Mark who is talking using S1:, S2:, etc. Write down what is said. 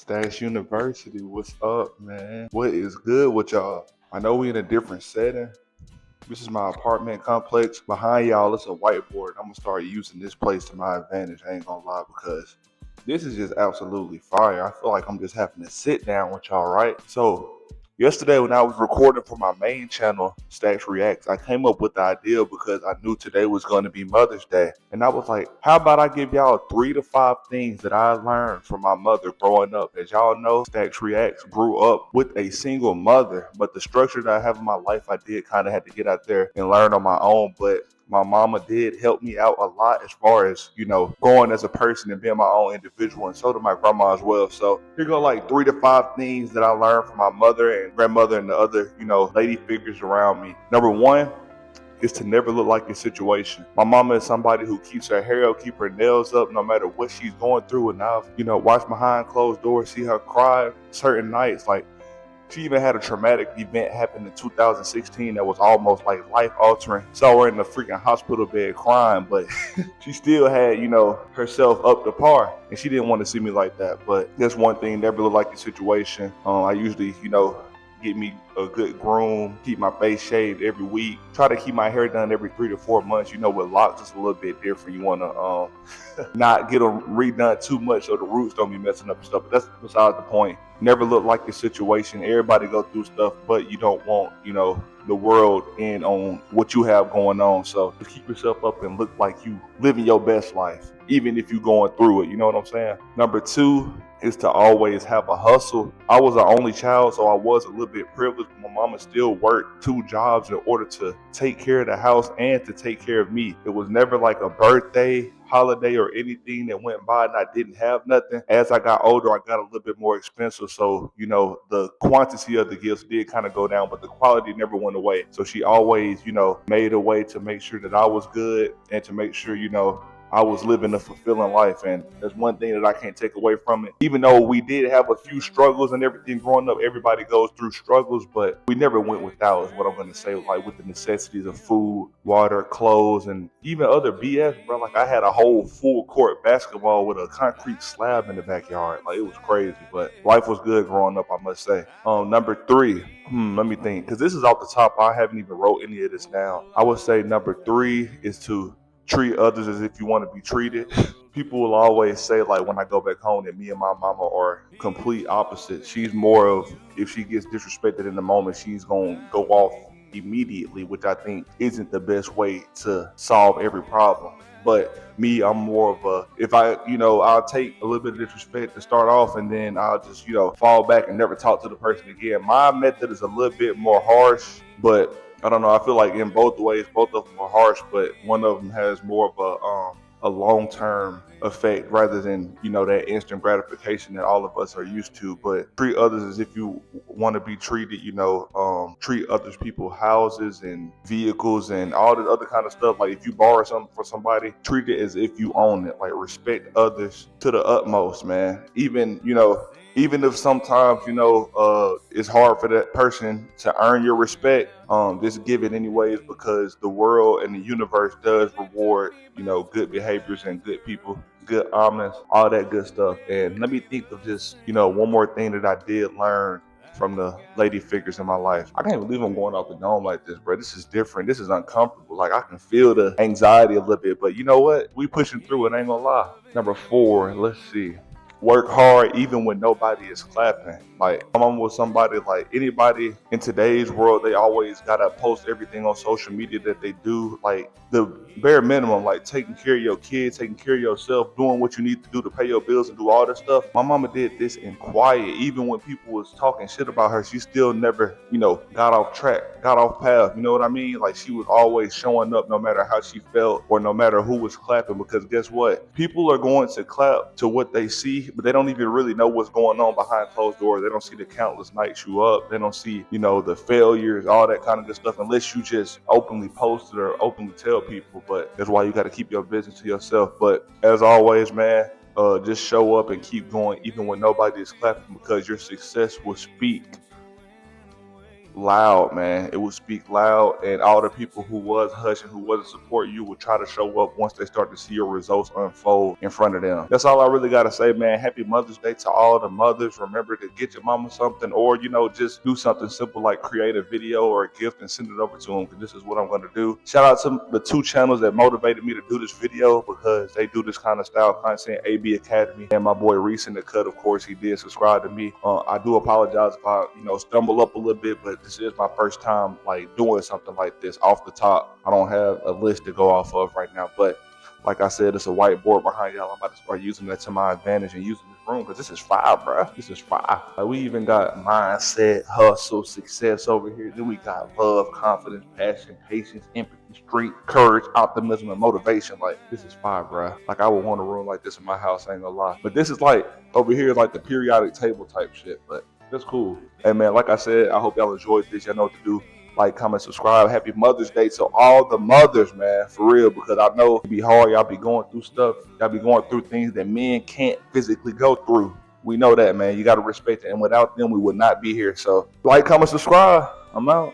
S1: Stax University, what's up, man? What is good with y'all? I know we in a different setting. This is my apartment complex. Behind y'all, it's a whiteboard. I'm gonna start using this place to my advantage. I ain't gonna lie, because this is just absolutely fire. I feel like I'm just having to sit down with y'all, right? So yesterday when I was recording for my main channel, Stax Reacts, I came up with the idea because I knew today was going to be Mother's Day. And I was like, how about I give y'all 3 to 5 things that I learned from my mother growing up? As y'all know, Stax Reacts grew up with a single mother, but the structure that I have in my life, I did kind of have to get out there and learn on my own. But my mama did help me out a lot as far as, growing as a person and being my own individual, and so did my grandma as well. So here go like 3 to 5 things that I learned from my mother and grandmother and the other, lady figures around me. Number one is to never look like your situation. My mama is somebody who keeps her hair up, keep her nails up, no matter what she's going through. And I've, watched behind closed doors, see her cry certain nights. Like, she even had a traumatic event happen in 2016 that was almost like life altering. Saw her in the freaking hospital bed crying, but she still had, herself up to par. And she didn't want to see me like that. But that's one thing, never look like the situation. I usually, get me a good groom, keep my face shaved every week, try to keep my hair done every 3 to 4 months. With locks, it's a little bit different. You want to not get them redone too much so the roots don't be messing up and stuff. But that's besides the point. Never look like your situation. Everybody go through stuff, but you don't want, the world in on what you have going on. So just keep yourself up and look like you living your best life, even if you're going through it. You know what I'm saying? Number 2 is to always have a hustle. I was an only child, so I was a little bit privileged. My mama still worked 2 jobs in order to take care of the house and to take care of me. It was never like a birthday, holiday, or anything that went by and I didn't have nothing. As I got older, I got a little bit more expensive. So, the quantity of the gifts did kind of go down, but the quality never went away. So she always, made a way to make sure that I was good and to make sure, I was living a fulfilling life. And there's one thing that I can't take away from it. Even though we did have a few struggles and everything growing up, everybody goes through struggles, but we never went without, is what I'm going to say, like with the necessities of food, water, clothes, and even other BS, bro. Like, I had a whole full court basketball with a concrete slab in the backyard. Like, it was crazy, but life was good growing up, I must say. Number 3, let me think, because this is off the top. I haven't even wrote any of this down. I would say number 3 is to treat others as if you want to be treated. People will always say, like, when I go back home, that me and my mama are complete opposites. She's more of, if she gets disrespected in the moment, she's going to go off immediately, which I think isn't the best way to solve every problem. But me, I'm more of a, if I'll take a little bit of disrespect to start off, and then I'll just, fall back and never talk to the person again. My method is a little bit more harsh, but I don't know. I feel like in both ways, both of them are harsh, but one of them has more of a long-term effect rather than, that instant gratification that all of us are used to. But treat others as if you want to be treated, treat others, people, houses and vehicles and all this other kind of stuff. Like, if you borrow something from somebody, treat it as if you own it. Like, respect others to the utmost, man. Even if sometimes, it's hard for that person to earn your respect, just give it anyways, because the world and the universe does reward, good behaviors and good people, good almonds, all that good stuff. And let me think of just, one more thing that I did learn from the lady figures in my life. I can't believe I'm going off the dome like this, bro. This is different. This is uncomfortable. Like, I can feel the anxiety a little bit, but you know what? We pushing through it, ain't gonna lie. Number 4, let's see. Work hard even when nobody is clapping. Like, I'm with somebody, like anybody in today's world, they always gotta post everything on social media that they do. Like, the bare minimum, like taking care of your kids, taking care of yourself, doing what you need to do to pay your bills and do all that stuff. My mama did this in quiet. Even when people was talking shit about her, she still never, got off track, got off path. You know what I mean? Like, she was always showing up no matter how she felt or no matter who was clapping, because guess what? People are going to clap to what they see, but they don't even really know what's going on behind closed doors. They don't see the countless nights you up. They don't see, the failures, all that kind of good stuff, unless you just openly post it or openly tell people. But that's why you got to keep your business to yourself. But as always, man, just show up and keep going even when nobody is clapping, because your success will speak loud, man. It would speak loud, and all the people who was hushing, who wasn't supporting you, would try to show up once they start to see your results unfold in front of them. That's all I really gotta say, man. Happy Mother's Day to all the mothers. Remember to get your mama something, or just do something simple like create a video or a gift and send it over to them, because this is what I'm gonna do. Shout out to the two channels that motivated me to do this video, because they do this kind of style content, AB Academy and my boy Reese in the Cut. Of course, he did subscribe to me. I do apologize if I stumble up a little bit, but this is my first time like doing something like this off the top. I don't have a list to go off of right now, but like I said, it's a whiteboard behind y'all. I'm about to start using that to my advantage and using this room, because this is fire, bro. This is fire. Like, we even got mindset, hustle, success over here. Then we got love, confidence, passion, patience, empathy, street, courage, optimism, and motivation. Like, this is fire, bro. Like, I would want a room like this in my house, I ain't gonna lie. But this is like, over here is like the periodic table type shit, but that's cool. Hey, man, like I said, I hope y'all enjoyed this. Y'all know what to do. Like, comment, subscribe. Happy Mother's Day to all the mothers, man, for real, because I know it be hard. Y'all be going through stuff. Y'all be going through things that men can't physically go through. We know that, man. You got to respect it. And without them, we would not be here. So, like, comment, subscribe. I'm out.